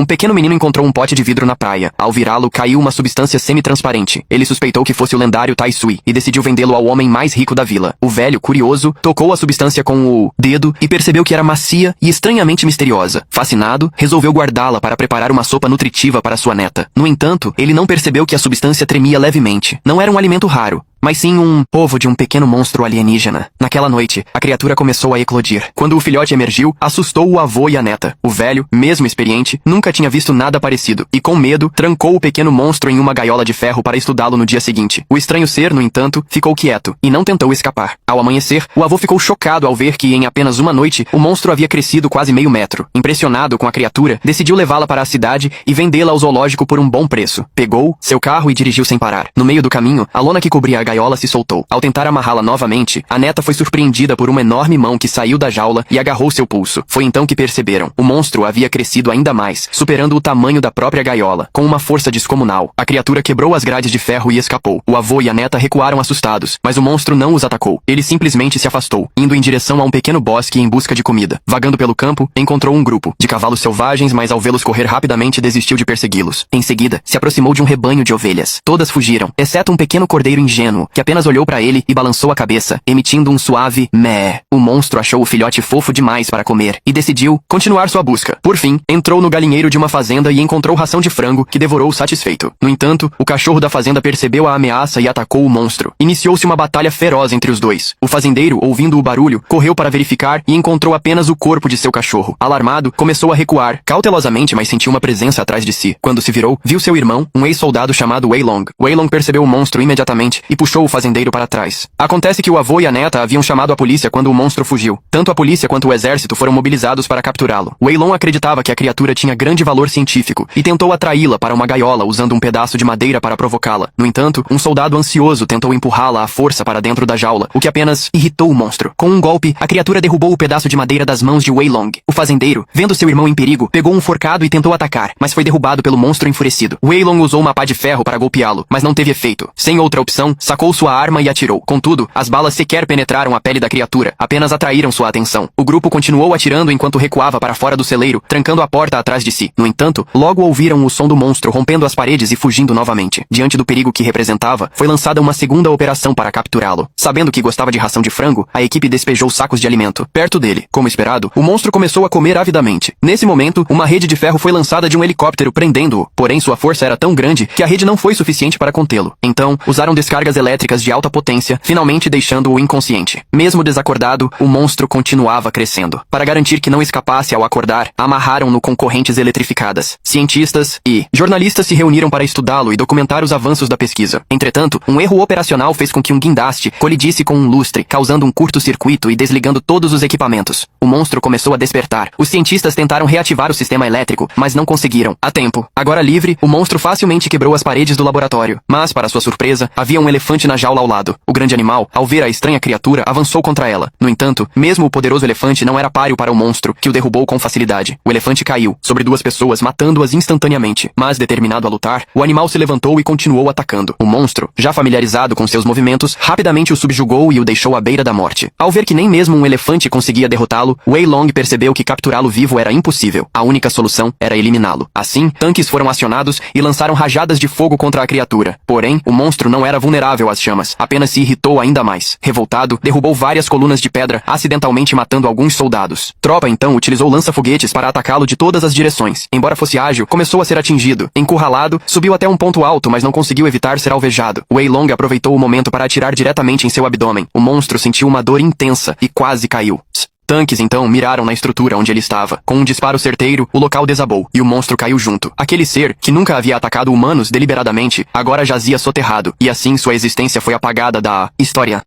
Um pequeno menino encontrou um pote de vidro na praia. Ao virá-lo, caiu uma substância semi-transparente. Ele suspeitou que fosse o lendário Tai Sui e decidiu vendê-lo ao homem mais rico da vila. O velho, curioso, tocou a substância com o dedo e percebeu que era macia e estranhamente misteriosa. Fascinado, resolveu guardá-la para preparar uma sopa nutritiva para sua neta. No entanto, ele não percebeu que a substância tremia levemente. Não era um alimento raro, mas sim um ovo de um pequeno monstro alienígena. Naquela noite, a criatura começou a eclodir. Quando o filhote emergiu, assustou o avô e a neta. O velho, mesmo experiente, nunca tinha visto nada parecido, e com medo, trancou o pequeno monstro em uma gaiola de ferro para estudá-lo no dia seguinte. O estranho ser, no entanto, ficou quieto, e não tentou escapar. Ao amanhecer, o avô ficou chocado ao ver que, em apenas uma noite, o monstro havia crescido quase meio metro. Impressionado com a criatura, decidiu levá-la para a cidade e vendê-la ao zoológico por um bom preço. Pegou seu carro e dirigiu sem parar. No meio do caminho, a lona que cobria a gaiola se soltou. Ao tentar amarrá-la novamente, a neta foi surpreendida por uma enorme mão que saiu da jaula e agarrou seu pulso. Foi então que perceberam. O monstro havia crescido ainda mais, superando o tamanho da própria gaiola. Com uma força descomunal, a criatura quebrou as grades de ferro e escapou. O avô e a neta recuaram assustados, mas o monstro não os atacou. Ele simplesmente se afastou, indo em direção a um pequeno bosque em busca de comida. Vagando pelo campo, encontrou um grupo de cavalos selvagens, mas ao vê-los correr rapidamente desistiu de persegui-los. Em seguida, se aproximou de um rebanho de ovelhas. Todas fugiram, exceto um pequeno cordeiro ingênuo, que apenas olhou para ele e balançou a cabeça, emitindo um suave mé. O monstro achou o filhote fofo demais para comer e decidiu continuar sua busca. Por fim, entrou no galinheiro de uma fazenda e encontrou ração de frango, que devorou satisfeito. No entanto, o cachorro da fazenda percebeu a ameaça e atacou o monstro. Iniciou-se uma batalha feroz entre os dois. O fazendeiro, ouvindo o barulho, correu para verificar e encontrou apenas o corpo de seu cachorro. Alarmado, começou a recuar, cautelosamente, mas sentiu uma presença atrás de si. Quando se virou, viu seu irmão, um ex-soldado chamado Wei Long. Wei Long percebeu o monstro imediatamente e puxou o fazendeiro para trás. Acontece que o avô e a neta haviam chamado a polícia quando o monstro fugiu. Tanto a polícia quanto o exército foram mobilizados para capturá-lo. Wei Long acreditava que a criatura tinha grande valor científico e tentou atraí-la para uma gaiola usando um pedaço de madeira para provocá-la. No entanto, um soldado ansioso tentou empurrá-la à força para dentro da jaula, o que apenas irritou o monstro. Com um golpe, a criatura derrubou o pedaço de madeira das mãos de Wei Long. O fazendeiro, vendo seu irmão em perigo, pegou um forcado e tentou atacar, mas foi derrubado pelo monstro enfurecido. Wei Long usou uma pá de ferro para golpeá-lo, mas não teve efeito. Sem outra opção, sacou sua arma e atirou. Contudo, as balas sequer penetraram a pele da criatura, apenas atraíram sua atenção. O grupo continuou atirando enquanto recuava para fora do celeiro, trancando a porta atrás de si. No entanto, logo ouviram o som do monstro rompendo as paredes e fugindo novamente. Diante do perigo que representava, foi lançada uma segunda operação para capturá-lo. Sabendo que gostava de ração de frango, a equipe despejou sacos de alimento. Perto dele, como esperado, o monstro começou a comer avidamente. Nesse momento, uma rede de ferro foi lançada de um helicóptero prendendo-o, porém sua força era tão grande que a rede não foi suficiente para contê-lo. Então, usaram descargas elétricas de alta potência, finalmente deixando-o inconsciente. Mesmo desacordado, o monstro continuava crescendo. Para garantir que não escapasse ao acordar, amarraram-no com correntes eletrificadas. Cientistas e jornalistas se reuniram para estudá-lo e documentar os avanços da pesquisa. Entretanto, um erro operacional fez com que um guindaste colidisse com um lustre, causando um curto-circuito e desligando todos os equipamentos. O monstro começou a despertar. Os cientistas tentaram reativar o sistema elétrico, mas não conseguiram. A tempo. Agora livre, o monstro facilmente quebrou as paredes do laboratório. Mas, para sua surpresa, havia um elefante na jaula ao lado. O grande animal, ao ver a estranha criatura, avançou contra ela. No entanto, mesmo o poderoso elefante não era páreo para o monstro, que o derrubou com facilidade. O elefante caiu sobre duas pessoas, matando-as instantaneamente. Mas, determinado a lutar, o animal se levantou e continuou atacando. O monstro, já familiarizado com seus movimentos, rapidamente o subjugou e o deixou à beira da morte. Ao ver que nem mesmo um elefante conseguia derrotá-lo, Wei Long percebeu que capturá-lo vivo era impossível. A única solução era eliminá-lo. Assim, tanques foram acionados e lançaram rajadas de fogo contra a criatura. Porém, o monstro não era vulnerável às chamas, apenas se irritou ainda mais. Revoltado, derrubou várias colunas de pedra, acidentalmente matando alguns soldados. Tropa então utilizou lança-foguetes para atacá-lo de todas as direções. Embora fosse ágil, começou a ser atingido. Encurralado, subiu até um ponto alto, mas não conseguiu evitar ser alvejado. Wei Long aproveitou o momento para atirar diretamente em seu abdômen. O monstro sentiu uma dor intensa e quase caiu. Tanques, então, miraram na estrutura onde ele estava. Com um disparo certeiro, o local desabou, e o monstro caiu junto. Aquele ser, que nunca havia atacado humanos deliberadamente, agora jazia soterrado, e assim sua existência foi apagada da história.